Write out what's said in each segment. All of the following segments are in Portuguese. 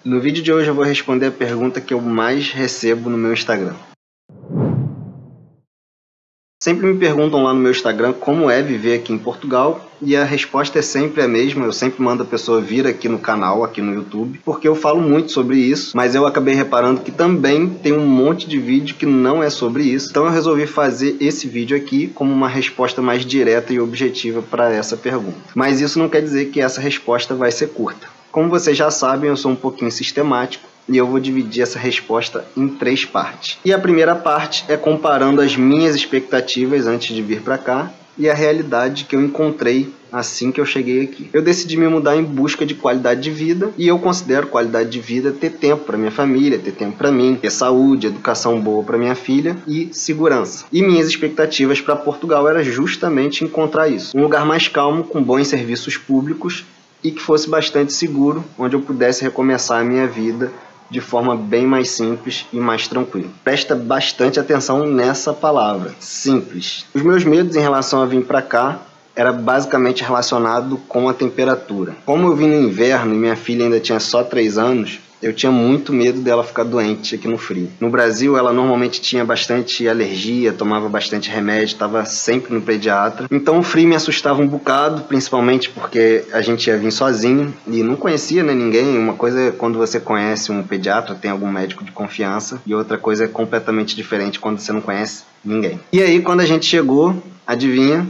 No vídeo de hoje eu vou responder a pergunta que eu mais recebo no meu Instagram. Sempre me perguntam lá no meu Instagram como é viver aqui em Portugal e a resposta é sempre a mesma. Eu sempre mando a pessoa vir aqui no canal, aqui no YouTube, porque eu falo muito sobre isso, mas eu acabei reparando que também tem um monte de vídeo que não é sobre isso. Então eu resolvi fazer esse vídeo aqui como uma resposta mais direta e objetiva para essa pergunta. Mas isso não quer dizer que essa resposta vai ser curta. Como vocês já sabem, eu sou um pouquinho sistemático e eu vou dividir essa resposta em 3 partes. E a primeira parte é comparando as minhas expectativas antes de vir para cá e a realidade que eu encontrei assim que eu cheguei aqui. Eu decidi me mudar em busca de qualidade de vida e eu considero qualidade de vida ter tempo para minha família, ter tempo para mim, ter saúde, educação boa para minha filha e segurança. E minhas expectativas para Portugal era justamente encontrar isso. Um lugar mais calmo, com bons serviços públicos e que fosse bastante seguro, onde eu pudesse recomeçar a minha vida de forma bem mais simples e mais tranquila. Presta bastante atenção nessa palavra, simples. Os meus medos em relação a vir para cá era basicamente relacionado com a temperatura. Como eu vim no inverno e minha filha ainda tinha só 3 anos, eu tinha muito medo dela ficar doente aqui no frio. No Brasil, ela normalmente tinha bastante alergia, tomava bastante remédio, estava sempre no pediatra. Então o frio me assustava um bocado, principalmente porque a gente ia vir sozinho e não conhecia, né, ninguém. Uma coisa é quando você conhece um pediatra, tem algum médico de confiança, e outra coisa é completamente diferente quando você não conhece ninguém. E aí, quando a gente chegou, adivinha?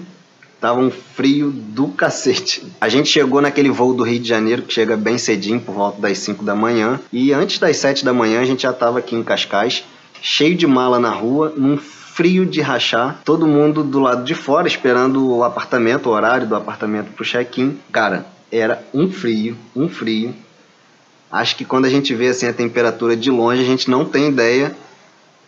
Tava um frio do cacete. A gente chegou naquele voo do Rio de Janeiro que chega bem cedinho, por volta das 5 da manhã. E antes das 7 da manhã a gente já estava aqui em Cascais, cheio de mala na rua, num frio de rachar. Todo mundo do lado de fora esperando o apartamento, o horário do apartamento pro check-in. Cara, era um frio, um frio. Acho que quando a gente vê assim a temperatura de longe, a gente não tem ideia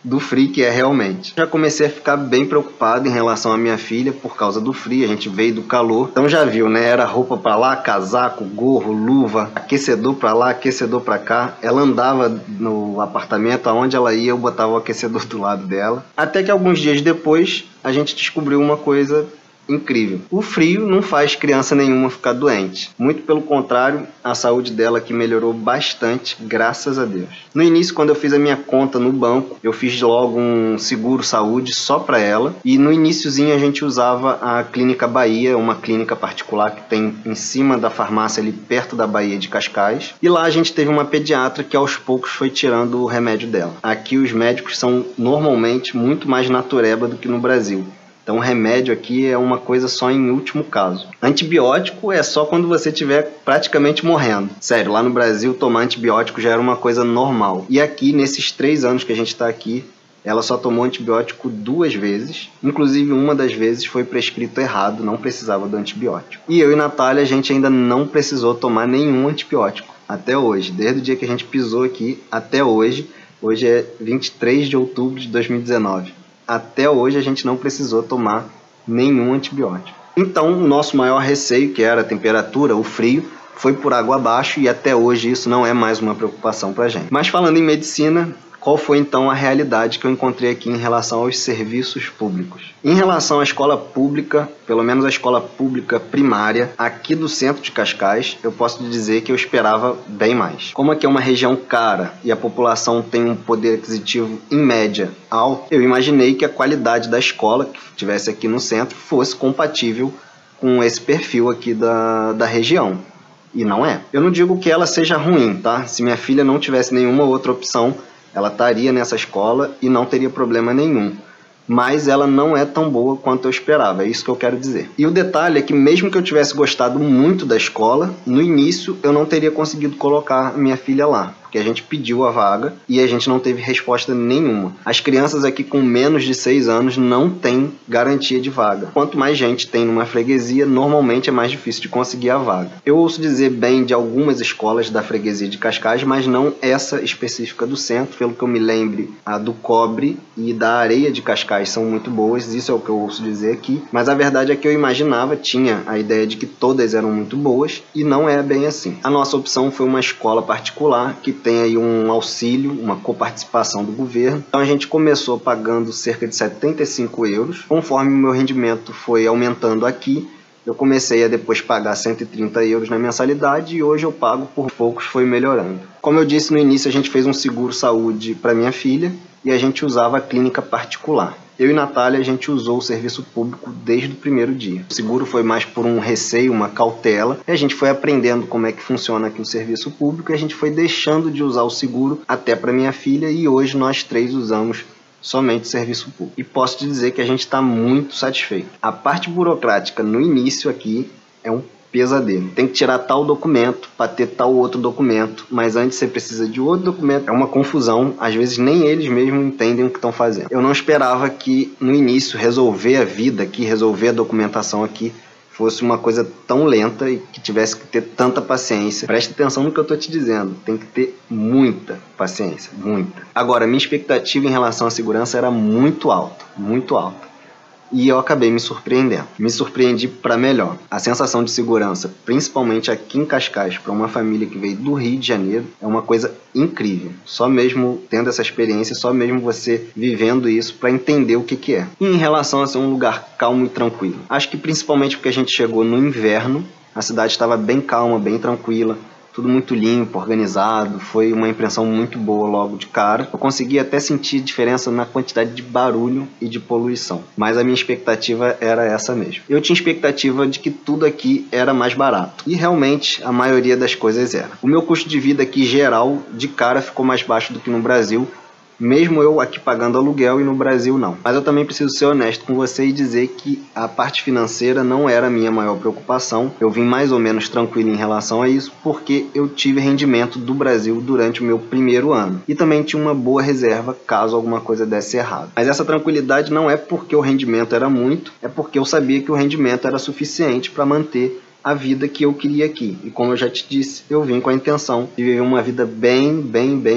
do frio que é realmente. Já comecei a ficar bem preocupado em relação à minha filha por causa do frio, a gente veio do calor. Então já viu, né? Era roupa pra lá, casaco, gorro, luva, aquecedor pra lá, aquecedor pra cá. Ela andava no apartamento, aonde ela ia eu botava o aquecedor do lado dela. Até que alguns dias depois a gente descobriu uma coisa incrível. O frio não faz criança nenhuma ficar doente. Muito pelo contrário, a saúde dela aqui melhorou bastante, graças a Deus. No início, quando eu fiz a minha conta no banco, eu fiz logo um seguro saúde só para ela. E no iniciozinho a gente usava a Clínica Bahia, uma clínica particular que tem em cima da farmácia ali perto da Bahia de Cascais. E lá a gente teve uma pediatra que aos poucos foi tirando o remédio dela. Aqui os médicos são normalmente muito mais natureba do que no Brasil. Então, o remédio aqui é uma coisa só em último caso. Antibiótico é só quando você estiver praticamente morrendo. Sério, lá no Brasil, tomar antibiótico já era uma coisa normal. E aqui, nesses 3 anos que a gente está aqui, ela só tomou antibiótico 2 vezes. Inclusive, uma das vezes foi prescrito errado, não precisava do antibiótico. E eu e Natália, a gente ainda não precisou tomar nenhum antibiótico. Até hoje. Desde o dia que a gente pisou aqui até hoje. Hoje é 23 de outubro de 2019. Até hoje a gente não precisou tomar nenhum antibiótico. Então, o nosso maior receio, que era a temperatura, o frio, foi por água abaixo e até hoje isso não é mais uma preocupação para a gente. Mas falando em medicina, qual foi então a realidade que eu encontrei aqui em relação aos serviços públicos? Em relação à escola pública, pelo menos a escola pública primária, aqui do centro de Cascais, eu posso dizer que eu esperava bem mais. Como aqui é uma região cara e a população tem um poder aquisitivo, em média, alto, eu imaginei que a qualidade da escola que tivesse aqui no centro fosse compatível com esse perfil aqui da região. E não é. Eu não digo que ela seja ruim, tá? Se minha filha não tivesse nenhuma outra opção, ela estaria nessa escola e não teria problema nenhum. Mas ela não é tão boa quanto eu esperava, é isso que eu quero dizer. E o detalhe é que mesmo que eu tivesse gostado muito da escola, no início eu não teria conseguido colocar minha filha lá, porque a gente pediu a vaga e a gente não teve resposta nenhuma. As crianças aqui com menos de 6 anos não têm garantia de vaga. Quanto mais gente tem numa freguesia, normalmente é mais difícil de conseguir a vaga. Eu ouço dizer bem de algumas escolas da freguesia de Cascais, mas não essa específica do centro. Pelo que eu me lembre, a do Cobre e da Areia de Cascais são muito boas, isso é o que eu ouço dizer aqui. Mas a verdade é que eu imaginava, tinha a ideia de que todas eram muito boas e não é bem assim. A nossa opção foi uma escola particular que tem aí um auxílio, uma coparticipação do governo. Então a gente começou pagando cerca de 75 euros. Conforme o meu rendimento foi aumentando aqui, Eu comecei a depois pagar 130 euros na mensalidade e hoje eu pago por poucos, foi melhorando. Como eu disse no início, a gente fez um seguro saúde para minha filha e a gente usava a clínica particular. Eu e Natália, a gente usou o serviço público desde o primeiro dia. O seguro foi mais por um receio, uma cautela, e a gente foi aprendendo como é que funciona aqui o serviço público e a gente foi deixando de usar o seguro até para minha filha e hoje nós três usamos somente o serviço público. E posso te dizer que a gente está muito satisfeito. A parte burocrática no início aqui é um pesadelo. Tem que tirar tal documento para ter tal outro documento, mas antes você precisa de outro documento. É uma confusão, às vezes nem eles mesmos entendem o que estão fazendo. Eu não esperava que no início resolver a vida aqui, resolver a documentação aqui, fosse uma coisa tão lenta e que tivesse que ter tanta paciência. Preste atenção no que eu estou te dizendo. Tem que ter muita paciência, muita. Agora, minha expectativa em relação à segurança era muito alta, muito alta. E eu acabei me surpreendendo. Me surpreendi para melhor. A sensação de segurança, principalmente aqui em Cascais, para uma família que veio do Rio de Janeiro, é uma coisa incrível. Só mesmo tendo essa experiência, só mesmo você vivendo isso para entender o que é. E em relação a ser um lugar calmo e tranquilo. Acho que principalmente porque a gente chegou no inverno, a cidade estava bem calma, bem tranquila. Tudo muito limpo, organizado, foi uma impressão muito boa logo de cara. Eu consegui até sentir diferença na quantidade de barulho e de poluição, mas a minha expectativa era essa mesmo. Eu tinha expectativa de que tudo aqui era mais barato, e realmente a maioria das coisas era. O meu custo de vida aqui geral, de cara, ficou mais baixo do que no Brasil, mesmo eu aqui pagando aluguel e no Brasil não. Mas eu também preciso ser honesto com você e dizer que a parte financeira não era a minha maior preocupação. Eu vim mais ou menos tranquilo em relação a isso, porque eu tive rendimento do Brasil durante o meu primeiro ano. E também tinha uma boa reserva caso alguma coisa desse errado. Mas essa tranquilidade não é porque o rendimento era muito, é porque eu sabia que o rendimento era suficiente para manter a vida que eu queria aqui. E como eu já te disse, eu vim com a intenção de viver uma vida bem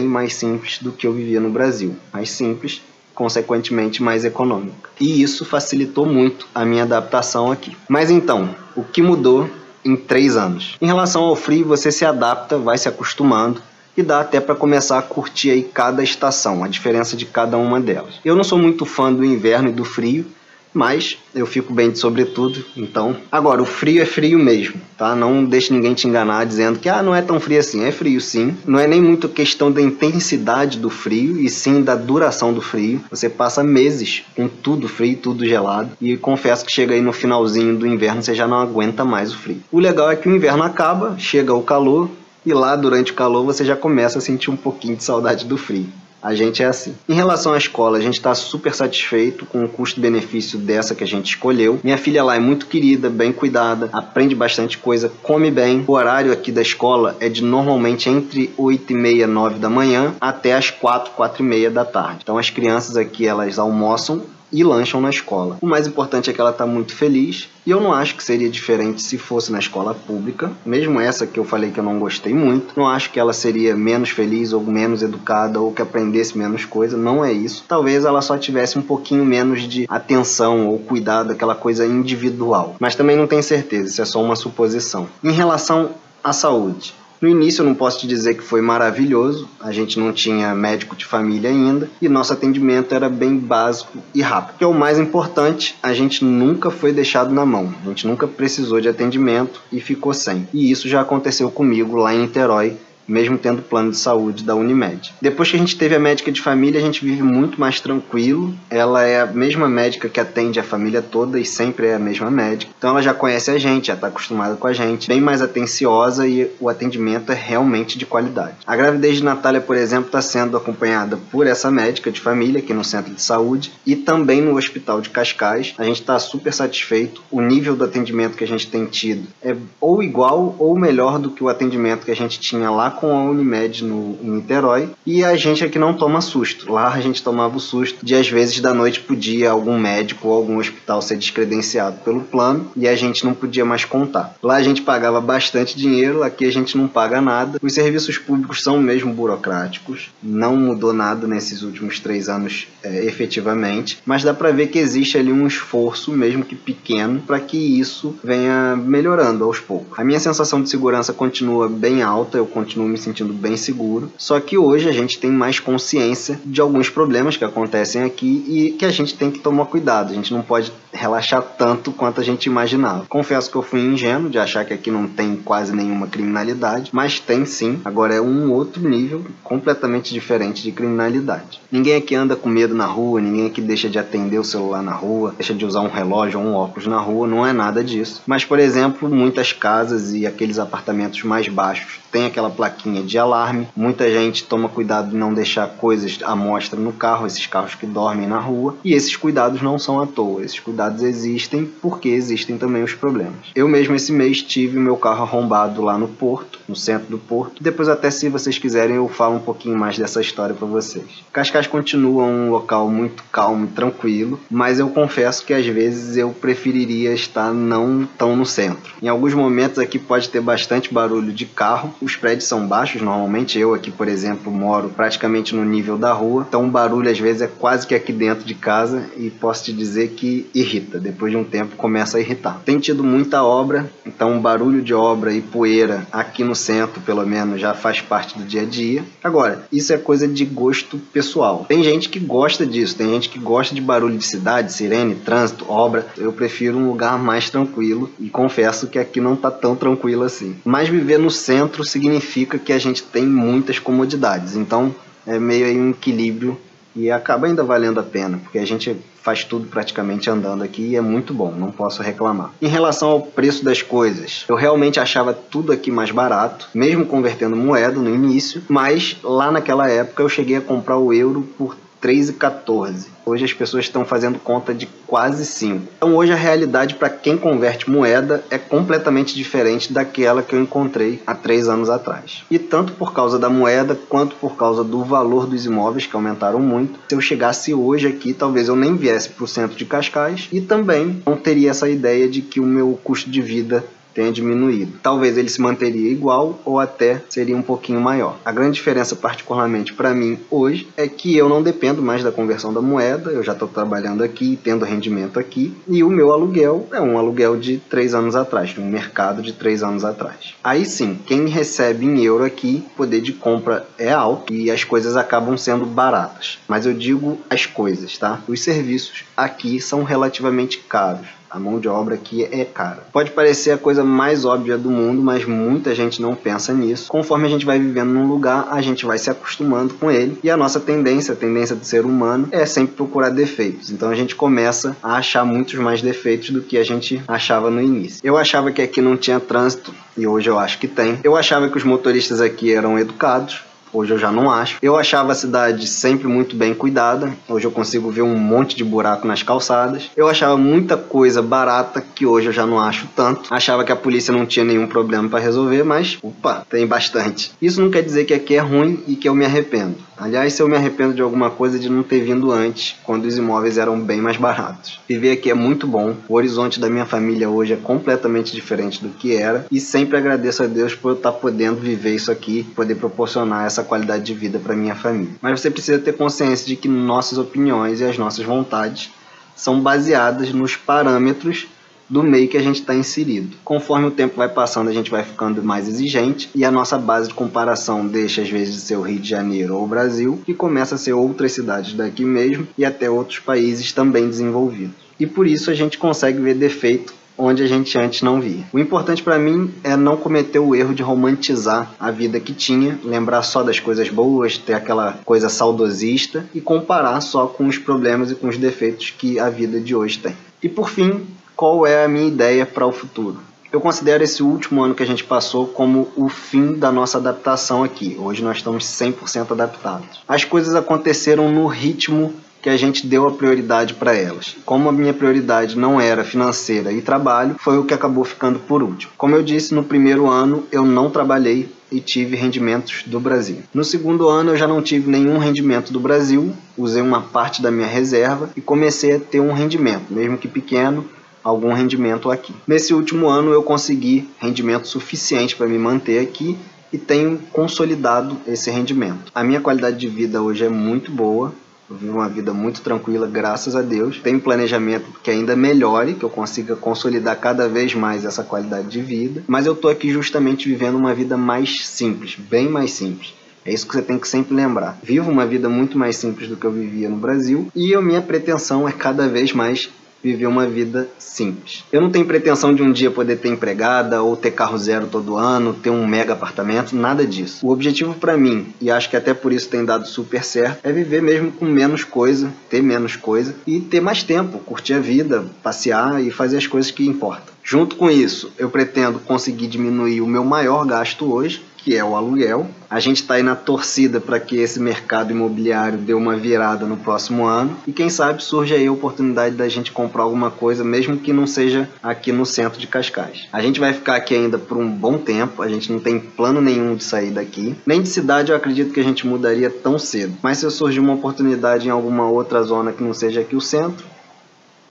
mais simples do que eu vivia no Brasil. Mais simples, consequentemente mais econômica. E isso facilitou muito a minha adaptação aqui. Mas então, o que mudou em 3 anos? Em relação ao frio, você se adapta, vai se acostumando, e dá até para começar a curtir aí cada estação, a diferença de cada uma delas. Eu não sou muito fã do inverno e do frio, mas eu fico bem de sobretudo, então... Agora, o frio é frio mesmo, tá? Não deixe ninguém te enganar dizendo que não é tão frio assim. É frio sim. Não é nem muito questão da intensidade do frio, e sim da duração do frio. Você passa meses com tudo frio, tudo gelado, e confesso que chega aí no finalzinho do inverno, você já não aguenta mais o frio. O legal é que o inverno acaba, chega o calor, e lá durante o calor você já começa a sentir um pouquinho de saudade do frio. A gente é assim. Em relação à escola, a gente está super satisfeito com o custo-benefício dessa que a gente escolheu. Minha filha lá é muito querida, bem cuidada, aprende bastante coisa, come bem. O horário aqui da escola é de normalmente entre 8h30 e 9 da manhã até as 4h30 da tarde. Então as crianças aqui, elas almoçam e lancham na escola. O mais importante é que ela está muito feliz, e eu não acho que seria diferente se fosse na escola pública, mesmo essa que eu falei que eu não gostei muito. Não acho que ela seria menos feliz ou menos educada ou que aprendesse menos coisa, não é isso. Talvez ela só tivesse um pouquinho menos de atenção ou cuidado, aquela coisa individual, mas também não tenho certeza, isso é só uma suposição. Em relação à saúde, no início eu não posso te dizer que foi maravilhoso, a gente não tinha médico de família ainda e nosso atendimento era bem básico e rápido. O que é o mais importante, a gente nunca foi deixado na mão, a gente nunca precisou de atendimento e ficou sem. E isso já aconteceu comigo lá em Niterói, mesmo tendo plano de saúde da Unimed. Depois que a gente teve a médica de família, a gente vive muito mais tranquilo. Ela é a mesma médica que atende a família toda e sempre é a mesma médica. Então ela já conhece a gente, já está acostumada com a gente, bem mais atenciosa, e o atendimento é realmente de qualidade. A gravidez de Natália, por exemplo, está sendo acompanhada por essa médica de família aqui no centro de saúde e também no hospital de Cascais. A gente está super satisfeito. O nível do atendimento que a gente tem tido é ou igual ou melhor do que o atendimento que a gente tinha lá com a Unimed em Niterói, e a gente aqui não toma susto. Lá a gente tomava o susto de, às vezes, da noite pro dia, algum médico ou algum hospital ser descredenciado pelo plano e a gente não podia mais contar. Lá a gente pagava bastante dinheiro, aqui a gente não paga nada. Os serviços públicos são mesmo burocráticos, não mudou nada nesses últimos 3 anos efetivamente, mas dá pra ver que existe ali um esforço, mesmo que pequeno, para que isso venha melhorando aos poucos. A minha sensação de segurança continua bem alta, eu continuo me sentindo bem seguro, só que hoje a gente tem mais consciência de alguns problemas que acontecem aqui e que a gente tem que tomar cuidado. A gente não pode relaxar tanto quanto a gente imaginava. Confesso que eu fui ingênuo de achar que aqui não tem quase nenhuma criminalidade, mas tem sim. Agora é um outro nível completamente diferente de criminalidade. Ninguém aqui anda com medo na rua, ninguém aqui deixa de atender o celular na rua, deixa de usar um relógio ou um óculos na rua, não é nada disso. Mas, por exemplo, muitas casas e aqueles apartamentos mais baixos tem aquela plaquinha de alarme. Muita gente toma cuidado de não deixar coisas à mostra no carro, esses carros que dormem na rua, e esses cuidados não são à toa, esses cuidados existem porque existem também os problemas. Eu mesmo esse mês tive o meu carro arrombado lá no Porto, no centro do Porto. Depois até, se vocês quiserem, eu falo um pouquinho mais dessa história para vocês. Cascais continua um local muito calmo e tranquilo, mas eu confesso que às vezes eu preferiria estar não tão no centro. Em alguns momentos aqui pode ter bastante barulho de carro, os prédios são baixos, normalmente eu aqui, por exemplo, moro praticamente no nível da rua, então o barulho às vezes é quase que aqui dentro de casa e posso te dizer que irrita, depois de um tempo começa a irritar. Tem tido muita obra, então barulho de obra e poeira aqui no centro, pelo menos, já faz parte do dia a dia. Agora, isso é coisa de gosto pessoal. Tem gente que gosta disso, tem gente que gosta de barulho de cidade, sirene, trânsito, obra. Eu prefiro um lugar mais tranquilo e confesso que aqui não tá tão tranquilo assim. Mas viver no centro significa que a gente tem muitas comodidades, então é meio aí um equilíbrio e acaba ainda valendo a pena, porque a gente faz tudo praticamente andando aqui e é muito bom, não posso reclamar. Em relação ao preço das coisas, eu realmente achava tudo aqui mais barato, mesmo convertendo moeda no início, mas lá naquela época eu cheguei a comprar o euro por 3,14. Hoje as pessoas estão fazendo conta de quase 5. Então hoje a realidade para quem converte moeda é completamente diferente daquela que eu encontrei há 3 anos atrás. E tanto por causa da moeda quanto por causa do valor dos imóveis, que aumentaram muito, se eu chegasse hoje aqui, talvez eu nem viesse para o centro de Cascais e também não teria essa ideia de que o meu custo de vida tenha diminuído. Talvez ele se manteria igual ou até seria um pouquinho maior. A grande diferença, particularmente para mim hoje, é que eu não dependo mais da conversão da moeda, eu já estou trabalhando aqui, tendo rendimento aqui, e o meu aluguel é um aluguel de 3 anos atrás, de um mercado de 3 anos atrás. Aí sim, quem recebe em euro aqui, o poder de compra é alto e as coisas acabam sendo baratas. Mas eu digo as coisas, tá? Os serviços aqui são relativamente caros. A mão de obra aqui é cara. Pode parecer a coisa mais óbvia do mundo, mas muita gente não pensa nisso. Conforme a gente vai vivendo num lugar, a gente vai se acostumando com ele. E a nossa tendência, a tendência do ser humano, é sempre procurar defeitos. Então a gente começa a achar muitos mais defeitos do que a gente achava no início. Eu achava que aqui não tinha trânsito, e hoje eu acho que tem. Eu achava que os motoristas aqui eram educados. Hoje eu já não acho. Eu achava a cidade sempre muito bem cuidada. Hoje eu consigo ver um monte de buraco nas calçadas. Eu achava muita coisa barata que hoje eu já não acho tanto. Achava que a polícia não tinha nenhum problema para resolver, mas, opa, tem bastante. Isso não quer dizer que aqui é ruim e que eu me arrependo. Aliás, se eu me arrependo de alguma coisa de não ter vindo antes, quando os imóveis eram bem mais baratos. Viver aqui é muito bom, o horizonte da minha família hoje é completamente diferente do que era, e sempre agradeço a Deus por eu estar podendo viver isso aqui, poder proporcionar essa qualidade de vida para minha família. Mas você precisa ter consciência de que nossas opiniões e as nossas vontades são baseadas nos parâmetros do meio que a gente está inserido. Conforme o tempo vai passando, a gente vai ficando mais exigente e a nossa base de comparação deixa às vezes de ser o Rio de Janeiro ou o Brasil e começa a ser outras cidades daqui mesmo e até outros países também desenvolvidos. E por isso a gente consegue ver defeito onde a gente antes não via. O importante para mim é não cometer o erro de romantizar a vida que tinha, lembrar só das coisas boas, ter aquela coisa saudosista e comparar só com os problemas e com os defeitos que a vida de hoje tem. E por fim, qual é a minha ideia para o futuro? Eu considero esse último ano que a gente passou como o fim da nossa adaptação aqui. Hoje nós estamos 100% adaptados. As coisas aconteceram no ritmo que a gente deu a prioridade para elas. Como a minha prioridade não era financeira e trabalho, foi o que acabou ficando por último. Como eu disse, no primeiro ano eu não trabalhei e tive rendimentos do Brasil. No segundo ano eu já não tive nenhum rendimento do Brasil, usei uma parte da minha reserva e comecei a ter um rendimento, mesmo que pequeno, algum rendimento aqui. Nesse último ano eu consegui rendimento suficiente para me manter aqui e tenho consolidado esse rendimento. A minha qualidade de vida hoje é muito boa, eu vivo uma vida muito tranquila, graças a Deus. Tenho planejamento que ainda melhore, que eu consiga consolidar cada vez mais essa qualidade de vida, mas eu estou aqui justamente vivendo uma vida mais simples, bem mais simples. É isso que você tem que sempre lembrar. Vivo uma vida muito mais simples do que eu vivia no Brasil e a minha pretensão é cada vez mais viver uma vida simples. Eu não tenho pretensão de um dia poder ter empregada ou ter carro zero todo ano, ter um mega apartamento, nada disso. O objetivo para mim, e acho que até por isso tem dado super certo, é viver mesmo com menos coisa, ter menos coisa e ter mais tempo, curtir a vida, passear e fazer as coisas que importam. Junto com isso, eu pretendo conseguir diminuir o meu maior gasto hoje, que é o aluguel. A gente está aí na torcida para que esse mercado imobiliário dê uma virada no próximo ano e quem sabe surge aí a oportunidade da gente comprar alguma coisa, mesmo que não seja aqui no centro de Cascais. A gente vai ficar aqui ainda por um bom tempo, a gente não tem plano nenhum de sair daqui. Nem de cidade eu acredito que a gente mudaria tão cedo, mas se surgir uma oportunidade em alguma outra zona que não seja aqui o centro,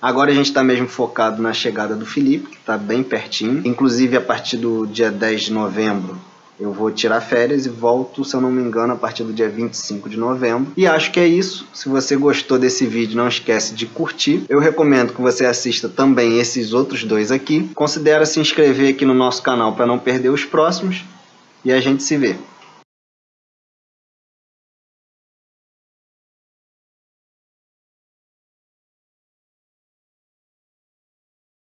agora a gente está mesmo focado na chegada do Felipe, que está bem pertinho. Inclusive a partir do dia 10 de novembro eu vou tirar férias e volto, se eu não me engano, a partir do dia 25 de novembro. E acho que é isso. Se você gostou desse vídeo, não esquece de curtir. Eu recomendo que você assista também esses outros dois aqui. Considere se inscrever aqui no nosso canal para não perder os próximos. E a gente se vê.